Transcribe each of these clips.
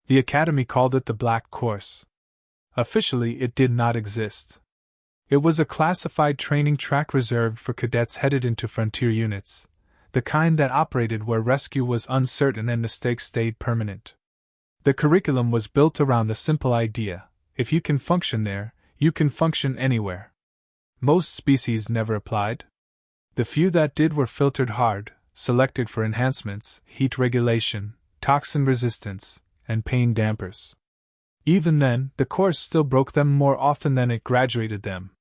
The Academy called it the Black Course. Officially, it did not exist. It was a classified training track reserved for cadets headed into frontier units, the kind that operated where rescue was uncertain and mistakes stayed permanent. The curriculum was built around the simple idea: if you can function there, you can function anywhere. Most species never applied. The few that did were filtered hard, selected for enhancements, heat regulation, toxin resistance, and pain dampers. Even then, the course still broke them more often than it graduated them.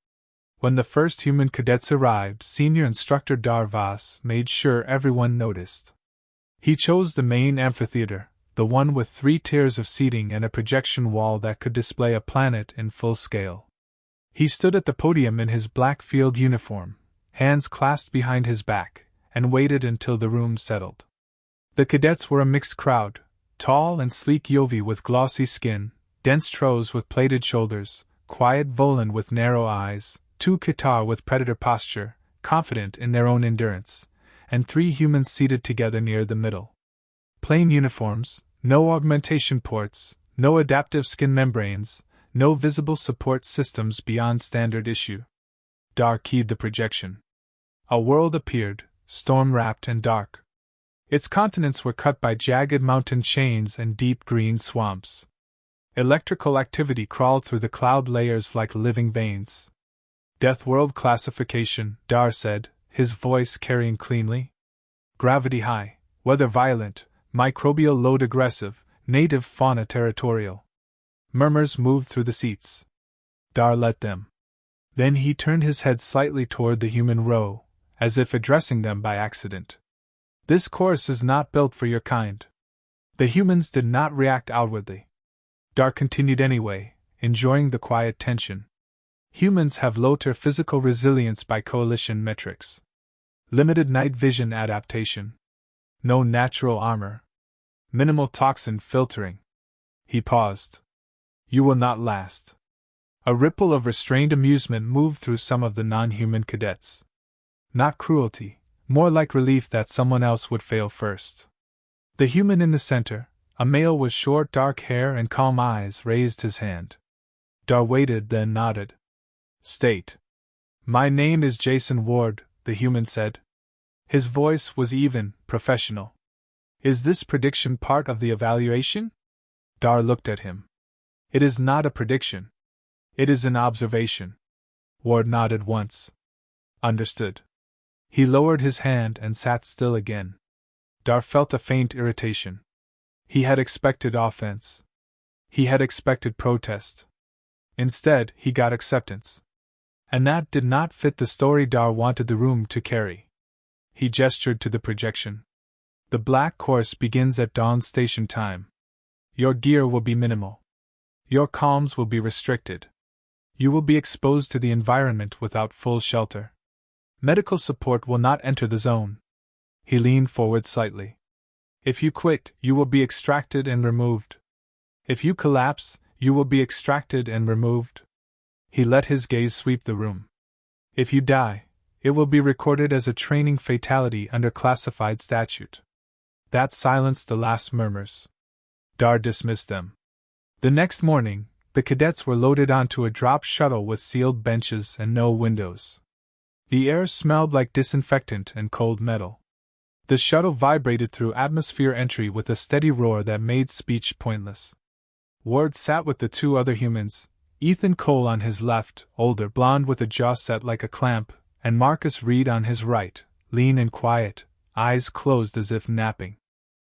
When the first human cadets arrived, Senior Instructor Darvas made sure everyone noticed. He chose the main amphitheater, the one with 3 tiers of seating and a projection wall that could display a planet in full scale. He stood at the podium in his black field uniform, hands clasped behind his back, and waited until the room settled. The cadets were a mixed crowd, tall and sleek Yovi with glossy skin, dense Tros with plated shoulders, quiet Volan with narrow eyes, 2 Katar with predator posture, confident in their own endurance, and 3 humans seated together near the middle. Plain uniforms, no augmentation ports, no adaptive skin membranes, no visible support systems beyond standard issue. Dar keyed the projection. A world appeared, storm-wrapped and dark. Its continents were cut by jagged mountain chains and deep green swamps. Electrical activity crawled through the cloud layers like living veins. Deathworld classification, Dar said, his voice carrying cleanly. Gravity high, weather violent, microbial load aggressive, native fauna territorial. Murmurs moved through the seats. Dar let them. Then he turned his head slightly toward the human row, as if addressing them by accident. This course is not built for your kind. The humans did not react outwardly. Dar continued anyway, enjoying the quiet tension. Humans have lower physical resilience by coalition metrics. Limited night vision adaptation. No natural armor. Minimal toxin filtering. He paused. You will not last. A ripple of restrained amusement moved through some of the non-human cadets. Not cruelty, more like relief that someone else would fail first. The human in the center, a male with short dark hair and calm eyes, raised his hand. Dar waited, then nodded. State. My name is Jason Ward, the human said. His voice was even, professional. Is this prediction part of the evaluation? Dar looked at him. It is not a prediction. It is an observation. Ward nodded once. Understood. He lowered his hand and sat still again. Dar felt a faint irritation. He had expected offense. He had expected protest. Instead, he got acceptance. And that did not fit the story Dar wanted the room to carry. He gestured to the projection. The Black Course begins at dawn station time. Your gear will be minimal. Your comms will be restricted. You will be exposed to the environment without full shelter. Medical support will not enter the zone. He leaned forward slightly. If you quit, you will be extracted and removed. If you collapse, you will be extracted and removed. He let his gaze sweep the room. If you die, it will be recorded as a training fatality under classified statute. That silenced the last murmurs. Dar dismissed them. The next morning, the cadets were loaded onto a drop shuttle with sealed benches and no windows. The air smelled like disinfectant and cold metal. The shuttle vibrated through atmosphere entry with a steady roar that made speech pointless. Ward sat with the 2 other humans, Ethan Cole on his left, older, blond with a jaw set like a clamp, and Marcus Reed on his right, lean and quiet, eyes closed as if napping.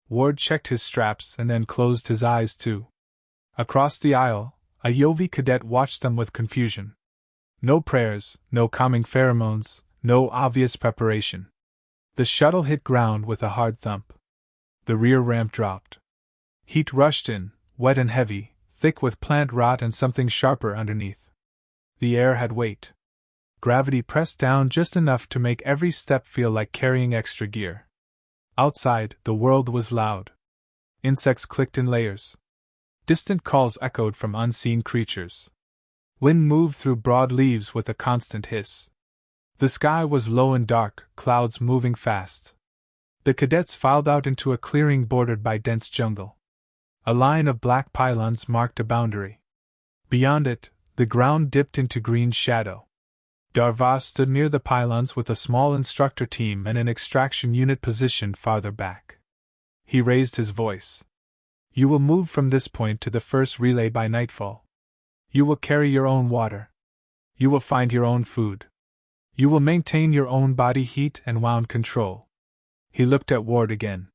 Ward checked his straps and then closed his eyes too. Across the aisle, a Yovi cadet watched them with confusion. No prayers, no calming pheromones, no obvious preparation. The shuttle hit ground with a hard thump. The rear ramp dropped. Heat rushed in, wet and heavy, thick with plant rot and something sharper underneath. The air had weight. Gravity pressed down just enough to make every step feel like carrying extra gear. Outside, the world was loud. Insects clicked in layers. Distant calls echoed from unseen creatures. Wind moved through broad leaves with a constant hiss. The sky was low and dark, clouds moving fast. The cadets filed out into a clearing bordered by dense jungle. A line of black pylons marked a boundary. Beyond it, the ground dipped into green shadow. Darvas stood near the pylons with a small instructor team and an extraction unit positioned farther back. He raised his voice. You will move from this point to the first relay by nightfall. You will carry your own water. You will find your own food. You will maintain your own body heat and wound control. He looked at Ward again.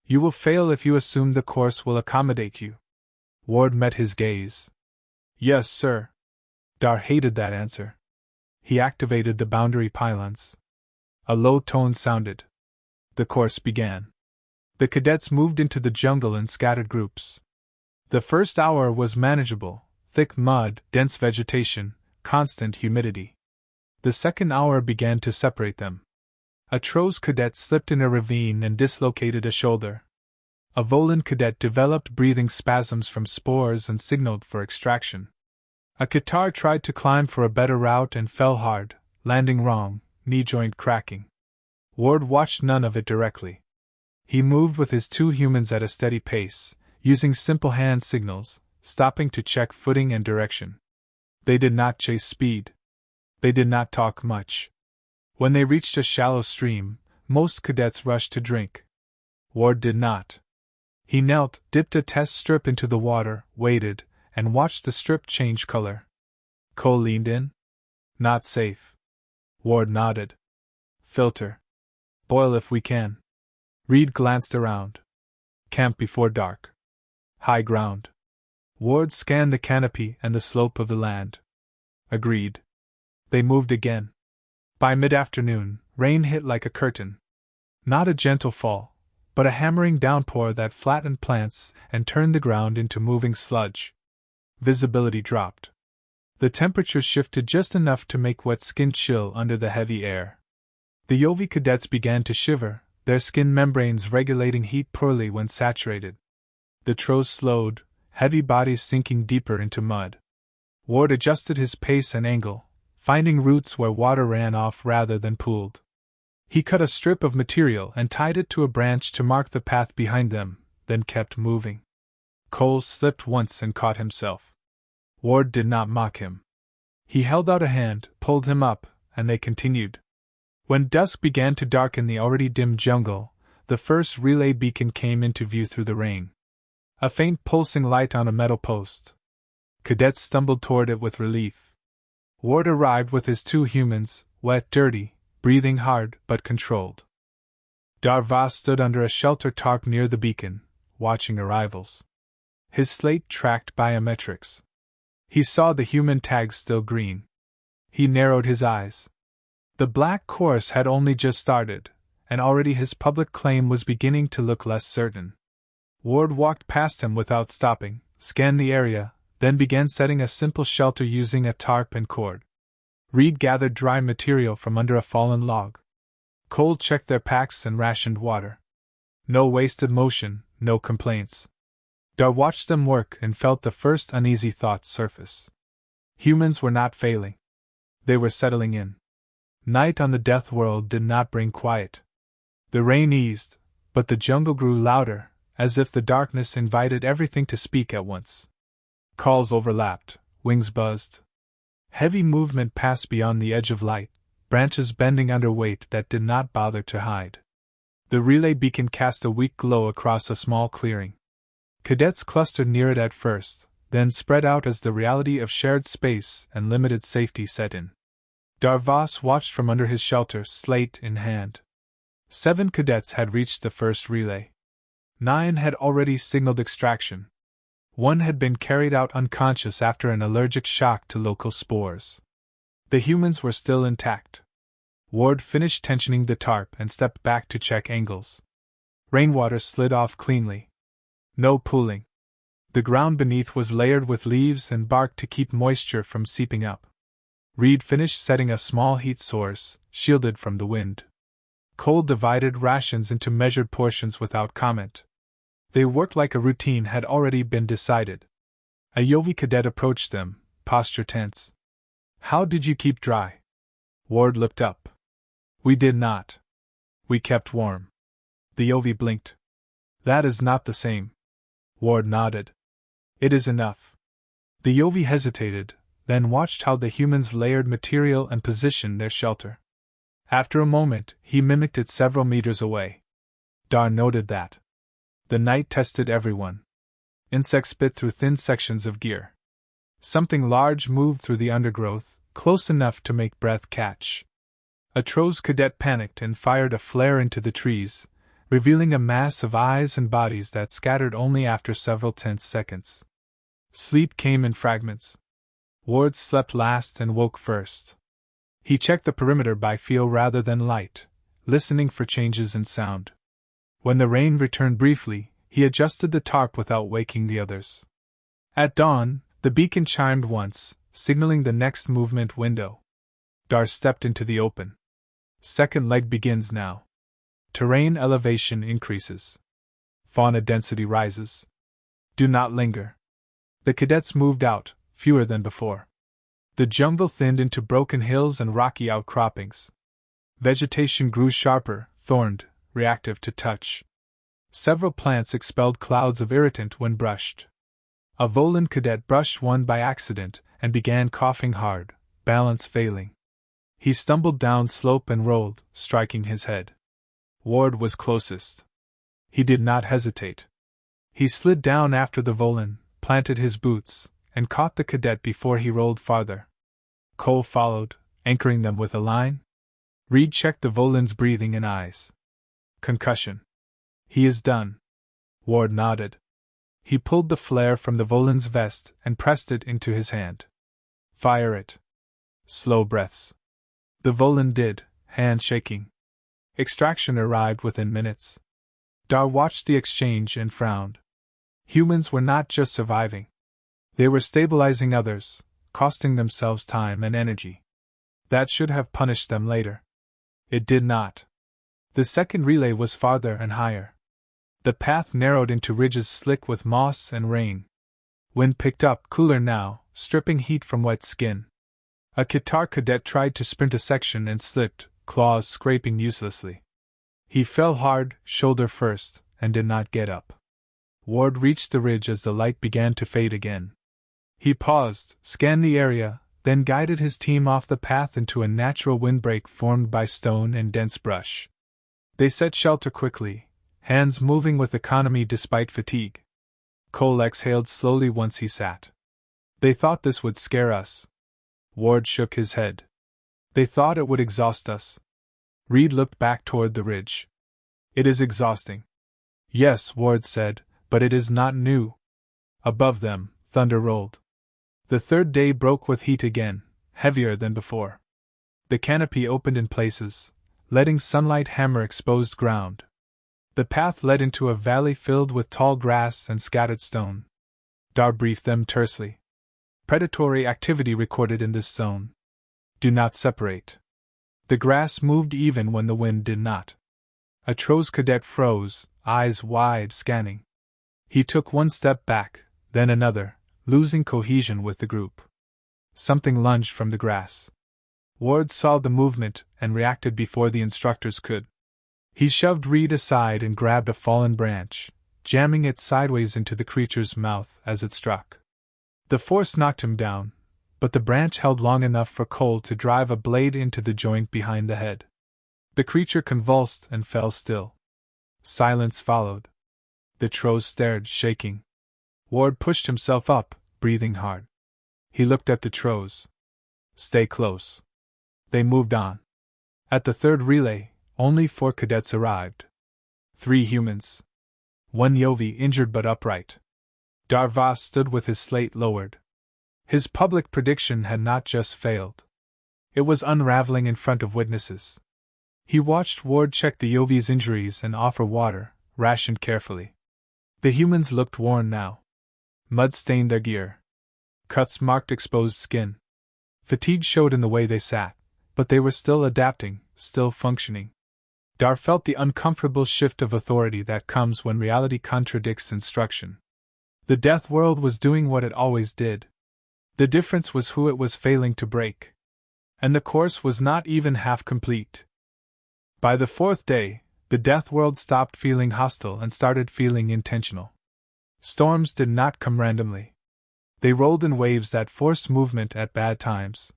You will fail if you assume the course will accommodate you. Ward met his gaze. Yes, sir. Dar hated that answer. He activated the boundary pylons. A low tone sounded. The course began. The cadets moved into the jungle in scattered groups. The first hour was manageable: thick mud, dense vegetation, constant humidity. The second hour began to separate them. A Troz cadet slipped in a ravine and dislocated a shoulder. A Volan cadet developed breathing spasms from spores and signaled for extraction. A Qatar tried to climb for a better route and fell hard, landing wrong, knee joint cracking. Ward watched none of it directly. He moved with his two humans at a steady pace, using simple hand signals, stopping to check footing and direction. They did not chase speed. They did not talk much. When they reached a shallow stream, most cadets rushed to drink. Ward did not. He knelt, dipped a test strip into the water, waited, and watched the strip change color. Cole leaned in. Not safe. Ward nodded. Filter. Boil if we can. Reed glanced around. Camp before dark. High ground. Ward scanned the canopy and the slope of the land. Agreed. They moved again. By mid-afternoon, rain hit like a curtain. Not a gentle fall, but a hammering downpour that flattened plants and turned the ground into moving sludge. Visibility dropped. The temperature shifted just enough to make wet skin chill under the heavy air. The Yovi cadets began to shiver, their skin membranes regulating heat poorly when saturated. The Troz slowed, heavy bodies sinking deeper into mud. Ward adjusted his pace and angle, finding routes where water ran off rather than pooled. He cut a strip of material and tied it to a branch to mark the path behind them, then kept moving. Cole slipped once and caught himself. Ward did not mock him. He held out a hand, pulled him up, and they continued. When dusk began to darken the already dim jungle, the first relay beacon came into view through the rain. A faint pulsing light on a metal post. Cadets stumbled toward it with relief. Ward arrived with his two humans, wet, dirty, breathing hard but controlled. Darvas stood under a shelter tarp near the beacon, watching arrivals. His slate tracked biometrics. He saw the human tags still green. He narrowed his eyes. The black course had only just started, and already his public claim was beginning to look less certain. Ward walked past him without stopping, scanned the area, then began setting a simple shelter using a tarp and cord. Reed gathered dry material from under a fallen log. Cole checked their packs and rationed water. No wasted motion, no complaints. Dar watched them work and felt the first uneasy thoughts surface. Humans were not failing. They were settling in. Night on the Deathworld did not bring quiet. The rain eased, but the jungle grew louder, as if the darkness invited everything to speak at once. Calls overlapped, wings buzzed. Heavy movement passed beyond the edge of light, branches bending under weight that did not bother to hide. The relay beacon cast a weak glow across a small clearing. Cadets clustered near it at first, then spread out as the reality of shared space and limited safety set in. Darvas watched from under his shelter, slate in hand. 7 cadets had reached the first relay. 9 had already signaled extraction. 1 had been carried out unconscious after an allergic shock to local spores. The humans were still intact. Ward finished tensioning the tarp and stepped back to check angles. Rainwater slid off cleanly. No pooling. The ground beneath was layered with leaves and bark to keep moisture from seeping up. Reed finished setting a small heat source, shielded from the wind. Cole divided rations into measured portions without comment. They worked like a routine had already been decided. A Yovi cadet approached them, posture tense. How did you keep dry? Ward looked up. We did not. We kept warm. The Yovi blinked. That is not the same. Ward nodded. It is enough. The Yovi hesitated, then watched how the humans layered material and positioned their shelter. After a moment, he mimicked it several meters away. Dar noted that. The night tested everyone. Insects bit through thin sections of gear. Something large moved through the undergrowth, close enough to make breath catch. A Troz cadet panicked and fired a flare into the trees, revealing a mass of eyes and bodies that scattered only after several tense seconds. Sleep came in fragments. Ward slept last and woke first. He checked the perimeter by feel rather than light, listening for changes in sound. When the rain returned briefly, he adjusted the tarp without waking the others. At dawn, the beacon chimed once, signaling the next movement window. Dar stepped into the open. Second leg begins now. Terrain elevation increases. Fauna density rises. Do not linger. The cadets moved out, fewer than before. The jungle thinned into broken hills and rocky outcroppings. Vegetation grew sharper, thorned, reactive to touch. Several plants expelled clouds of irritant when brushed. A Volan cadet brushed one by accident and began coughing hard, balance failing. He stumbled down slope and rolled, striking his head. Ward was closest. He did not hesitate. He slid down after the Volan, planted his boots, and caught the cadet before he rolled farther. Cole followed, anchoring them with a line. Reed checked the Volan's breathing and eyes. Concussion. He is done. Ward nodded. He pulled the flare from the Volan's vest and pressed it into his hand. Fire it. Slow breaths. The Volan did, hands shaking. Extraction arrived within minutes. Dar watched the exchange and frowned. Humans were not just surviving. They were stabilizing others, costing themselves time and energy. That should have punished them later. It did not. The second relay was farther and higher. The path narrowed into ridges slick with moss and rain. Wind picked up, cooler now, stripping heat from wet skin. A Qatar cadet tried to sprint a section and slipped, claws scraping uselessly. He fell hard, shoulder first, and did not get up. Ward reached the ridge as the light began to fade again. He paused, scanned the area, then guided his team off the path into a natural windbreak formed by stone and dense brush. They set shelter quickly, hands moving with economy despite fatigue. Cole exhaled slowly once he sat. They thought this would scare us. Ward shook his head. They thought it would exhaust us. Reed looked back toward the ridge. It is exhausting. Yes, Ward said, but it is not new. Above them, thunder rolled. The third day broke with heat again, heavier than before. The canopy opened in places, letting sunlight hammer exposed ground. The path led into a valley filled with tall grass and scattered stone. Dar briefed them tersely. Predatory activity recorded in this zone. Do not separate. The grass moved even when the wind did not. A Troz cadet froze, eyes wide scanning. He took one step back, then another, losing cohesion with the group. Something lunged from the grass. Ward saw the movement and reacted before the instructors could. He shoved Reed aside and grabbed a fallen branch, jamming it sideways into the creature's mouth as it struck. The force knocked him down, but the branch held long enough for Cole to drive a blade into the joint behind the head. The creature convulsed and fell still. Silence followed. The Troz stared, shaking. Ward pushed himself up, breathing hard. He looked at the Troz. Stay close. They moved on. At the third relay, only 4 cadets arrived. 3 humans. 1 Yovi injured but upright. Darvas stood with his slate lowered. His public prediction had not just failed. It was unraveling in front of witnesses. He watched Ward check the Yovi's injuries and offer water, rationed carefully. The humans looked worn now. Mud stained their gear. Cuts marked exposed skin. Fatigue showed in the way they sat, but they were still adapting, still functioning. Dar felt the uncomfortable shift of authority that comes when reality contradicts instruction. The Deathworld was doing what it always did. The difference was who it was failing to break. And the course was not even half complete. By the 4th day, the Deathworld stopped feeling hostile and started feeling intentional. Storms did not come randomly. They rolled in waves that forced movement at bad times.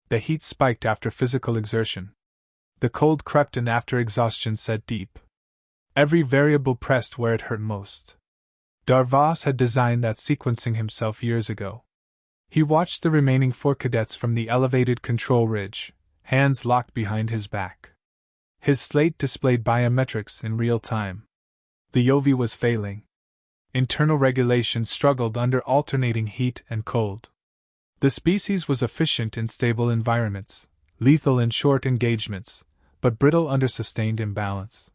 The heat spiked after physical exertion. The cold crept in after exhaustion set deep. Every variable pressed where it hurt most. Darvas had designed that sequencing himself years ago. He watched the remaining 4 cadets from the elevated control ridge, hands locked behind his back. His slate displayed biometrics in real time. The Yovi was failing. Internal regulation struggled under alternating heat and cold. The species was efficient in stable environments, lethal in short engagements, but brittle under sustained imbalance.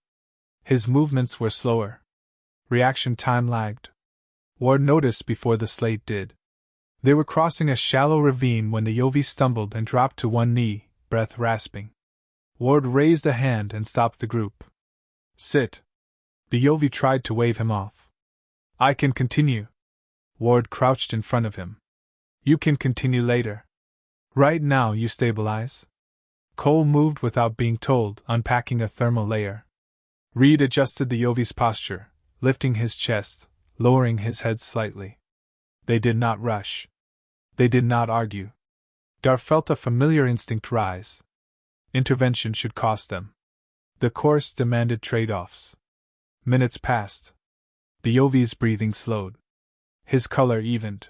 His movements were slower. Reaction time lagged. Ward noticed before the slate did. They were crossing a shallow ravine when the Yovi stumbled and dropped to one knee, breath rasping. Ward raised a hand and stopped the group. Sit. The Yovi tried to wave him off. I can continue. Ward crouched in front of him. You can continue later. Right now you stabilize. Cole moved without being told, unpacking a thermal layer. Reed adjusted the Yovi's posture, lifting his chest, lowering his head slightly. They did not rush. They did not argue. Dar felt a familiar instinct rise. Intervention should cost them. The course demanded trade-offs. Minutes passed. The Yovi's breathing slowed. His color evened.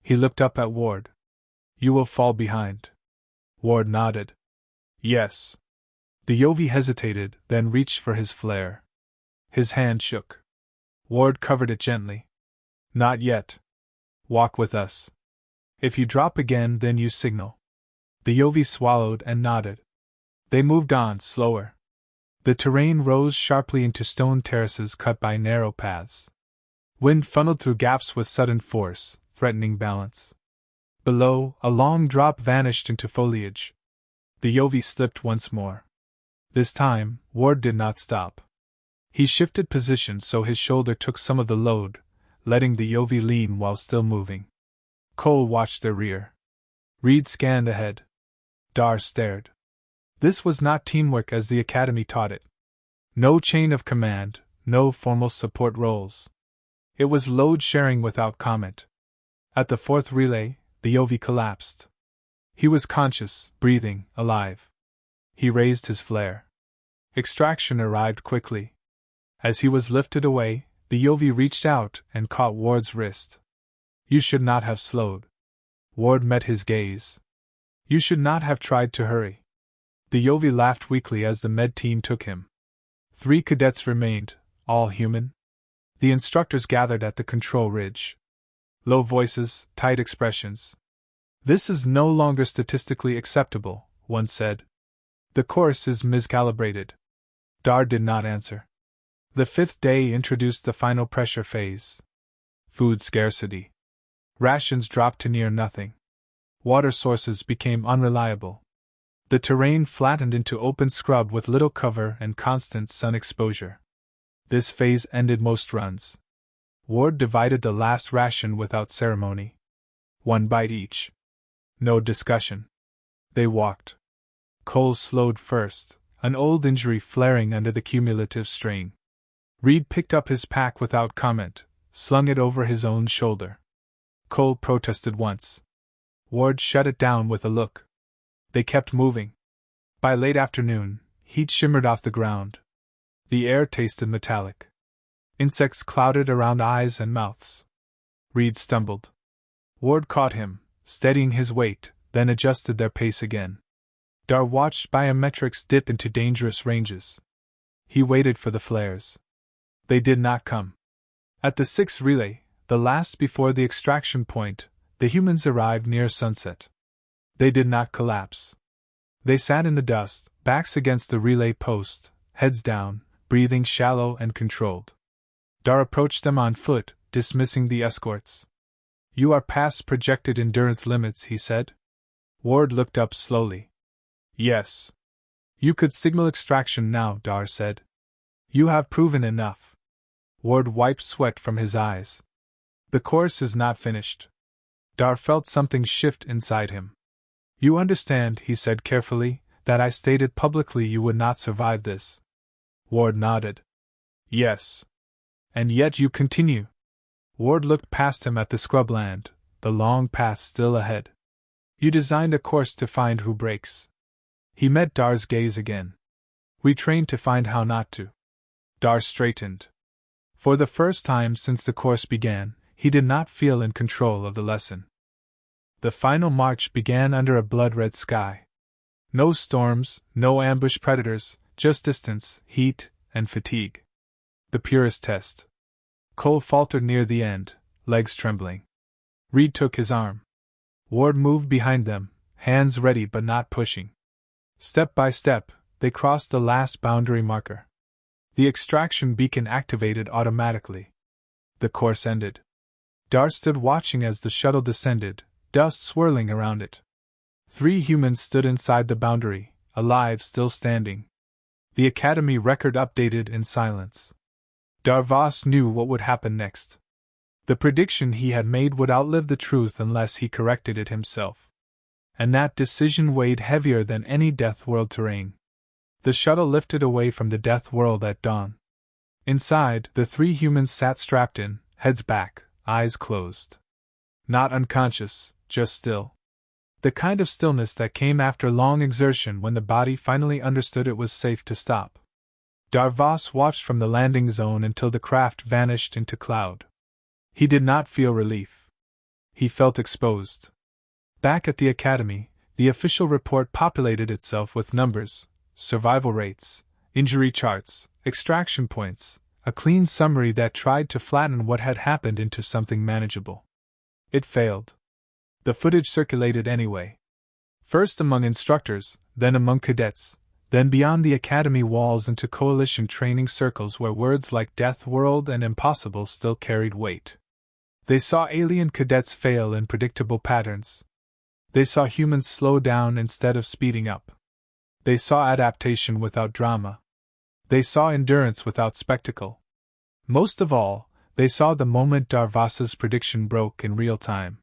He looked up at Ward. You will fall behind. Ward nodded. Yes. The Yovi hesitated, then reached for his flare. His hand shook. Ward covered it gently. Not yet. Walk with us. If you drop again, then you signal. The Yovi swallowed and nodded. They moved on, slower. The terrain rose sharply into stone terraces cut by narrow paths. Wind funneled through gaps with sudden force, threatening balance. Below, a long drop vanished into foliage. The Yovi slipped once more. This time, Ward did not stop. He shifted position so his shoulder took some of the load, letting the Yovi lean while still moving. Cole watched their rear. Reed scanned ahead. Dar stared. This was not teamwork as the Academy taught it. No chain of command, no formal support roles. It was load sharing without comment. At the 4th relay, the Yovi collapsed. He was conscious, breathing, alive. He raised his flare. Extraction arrived quickly. As he was lifted away, the Yovi reached out and caught Ward's wrist. You should not have slowed. Ward met his gaze. You should not have tried to hurry. The Yovi laughed weakly as the med team took him. 3 cadets remained, all human. The instructors gathered at the control ridge. Low voices, tight expressions. This is no longer statistically acceptable, one said. The course is miscalibrated. Dar did not answer. The 5th day introduced the final pressure phase. Food scarcity. Rations dropped to near nothing. Water sources became unreliable. The terrain flattened into open scrub with little cover and constant sun exposure. This phase ended most runs. Ward divided the last ration without ceremony. 1 bite each. No discussion. They walked. Cole slowed first, an old injury flaring under the cumulative strain. Reed picked up his pack without comment, slung it over his own shoulder. Cole protested once. Ward shut it down with a look. They kept moving. By late afternoon, heat shimmered off the ground. The air tasted metallic. Insects clouded around eyes and mouths. Reed stumbled. Ward caught him, steadying his weight, then adjusted their pace again. Dar watched biometrics dip into dangerous ranges. He waited for the flares. They did not come. At the 6th relay, the last before the extraction point, the humans arrived near sunset. They did not collapse. They sat in the dust, backs against the relay post, heads down, breathing shallow and controlled. Dar approached them on foot, dismissing the escorts. You are past projected endurance limits, he said. Ward looked up slowly. Yes. You could signal extraction now, Dar said. You have proven enough. Ward wiped sweat from his eyes. The course is not finished. Dar felt something shift inside him. You understand, he said carefully, that I stated publicly you would not survive this. Ward nodded. Yes. And yet you continue. Ward looked past him at the scrubland, the long path still ahead. You designed a course to find who breaks. He met Dar's gaze again. We trained to find how not to. Dar straightened. For the first time since the course began, he did not feel in control of the lesson. The final march began under a blood-red sky. No storms, no ambush predators, just distance, heat, and fatigue. The purest test. Cole faltered near the end, legs trembling. Reed took his arm. Ward moved behind them, hands ready but not pushing. Step by step, they crossed the last boundary marker. The extraction beacon activated automatically. The course ended. Dar stood watching as the shuttle descended, dust swirling around it. 3 humans stood inside the boundary, alive, still standing. The Academy record updated in silence. Darvas knew what would happen next. The prediction he had made would outlive the truth unless he corrected it himself. And that decision weighed heavier than any Deathworld terrain. The shuttle lifted away from the Deathworld at dawn. Inside, the 3 humans sat strapped in, heads back, eyes closed. Not unconscious, just still. The kind of stillness that came after long exertion when the body finally understood it was safe to stop. Darvas watched from the landing zone until the craft vanished into cloud. He did not feel relief. He felt exposed. Back at the Academy, the official report populated itself with numbers, survival rates, injury charts, extraction points, a clean summary that tried to flatten what had happened into something manageable. It failed. The footage circulated anyway. First among instructors, then among cadets, then beyond the Academy walls into coalition training circles where words like Deathworld and impossible still carried weight. They saw alien cadets fail in predictable patterns. They saw humans slow down instead of speeding up. They saw adaptation without drama. They saw endurance without spectacle. Most of all, they saw the moment Darvas's prediction broke in real time.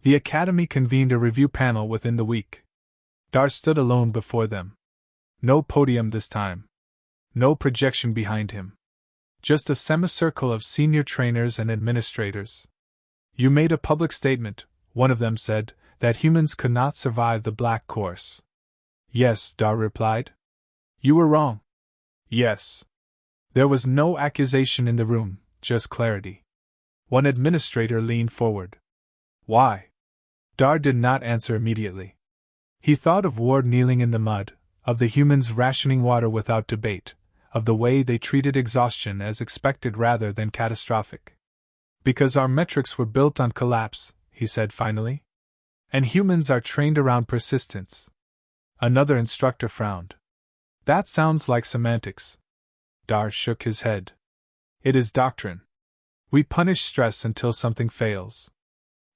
The Academy convened a review panel within the week. Dar stood alone before them. No podium this time. No projection behind him. Just a semicircle of senior trainers and administrators. You made a public statement, one of them said, that humans could not survive the Black Course. Yes, Dar replied. You were wrong. Yes. There was no accusation in the room, just clarity. One administrator leaned forward. Why? Dar did not answer immediately. He thought of Ward kneeling in the mud, of the humans rationing water without debate, of the way they treated exhaustion as expected rather than catastrophic. Because our metrics were built on collapse, he said finally. And humans are trained around persistence. Another instructor frowned. That sounds like semantics. Dar shook his head. It is doctrine. We punish stress until something fails.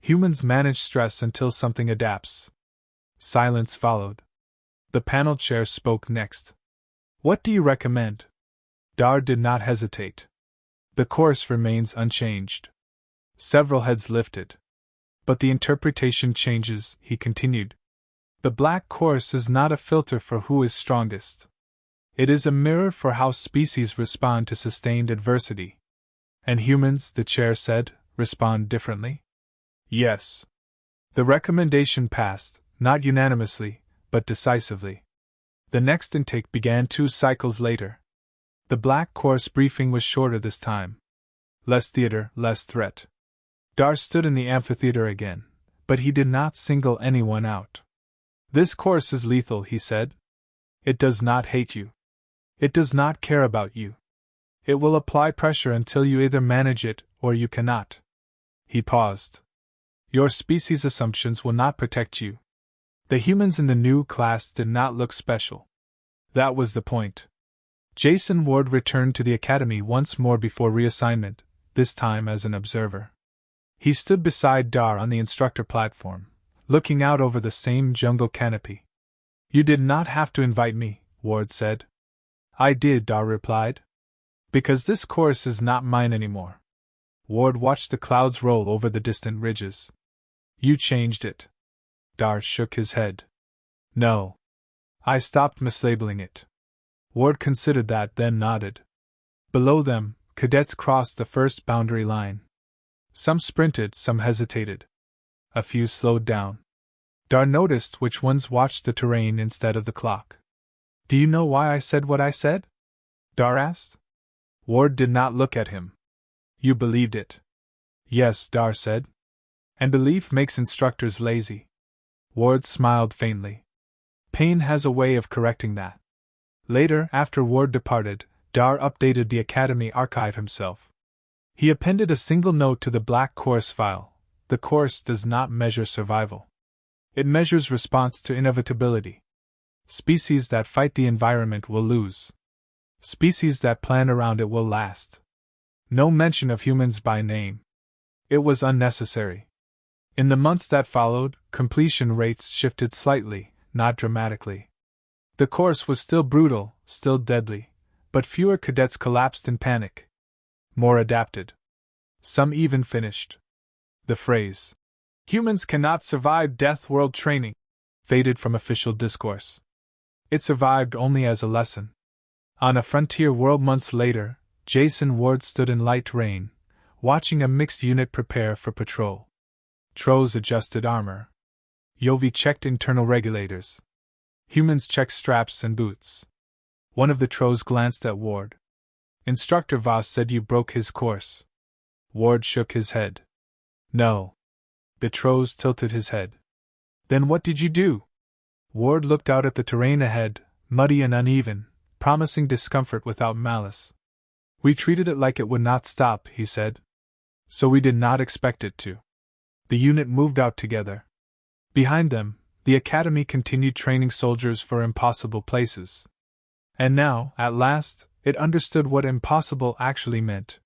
Humans manage stress until something adapts. Silence followed. The panel chair spoke next. What do you recommend? Dar did not hesitate. The course remains unchanged. Several heads lifted. But the interpretation changes, he continued. The Black Course is not a filter for who is strongest. It is a mirror for how species respond to sustained adversity. And humans, the chair said, respond differently? Yes. The recommendation passed, not unanimously, but decisively. The next intake began 2 cycles later. The Black Course briefing was shorter this time. Less theater, less threat. Dar stood in the amphitheater again, but he did not single anyone out. This course is lethal, he said. It does not hate you. It does not care about you. It will apply pressure until you either manage it or you cannot. He paused. Your species assumptions will not protect you. The humans in the new class did not look special. That was the point. Jason Ward returned to the Academy once more before reassignment, this time as an observer. He stood beside Dar on the instructor platform, looking out over the same jungle canopy. You did not have to invite me, Ward said. I did, Dar replied. Because this course is not mine anymore. Ward watched the clouds roll over the distant ridges. You changed it. Dar shook his head. No. I stopped mislabeling it. Ward considered that, then nodded. Below them, cadets crossed the first boundary line. Some sprinted, some hesitated. A few slowed down. Dar noticed which ones watched the terrain instead of the clock. Do you know why I said what I said? Dar asked. Ward did not look at him. You believed it. Yes, Dar said. And belief makes instructors lazy. Ward smiled faintly. Pain has a way of correcting that. Later, after Ward departed, Dar updated the Academy archive himself. He appended a single note to the black course file. The course does not measure survival. It measures response to inevitability. Species that fight the environment will lose. Species that plan around it will last. No mention of humans by name. It was unnecessary. In the months that followed, completion rates shifted slightly, not dramatically. The course was still brutal, still deadly, but fewer cadets collapsed in panic. More adapted. Some even finished. The phrase, "Humans cannot survive Deathworld training," faded from official discourse. It survived only as a lesson. On a frontier world months later, Jason Ward stood in light rain, watching a mixed unit prepare for patrol. Trows adjusted armor. Yovi checked internal regulators. Humans checked straps and boots. One of the Trows glanced at Ward. Instructor Voss said you broke his course. Ward shook his head. No. The Trows tilted his head. Then what did you do? Ward looked out at the terrain ahead, muddy and uneven, promising discomfort without malice. We treated it like it would not stop, he said. So we did not expect it to. The unit moved out together. Behind them, the Academy continued training soldiers for impossible places. And now, at last, it understood what impossible actually meant.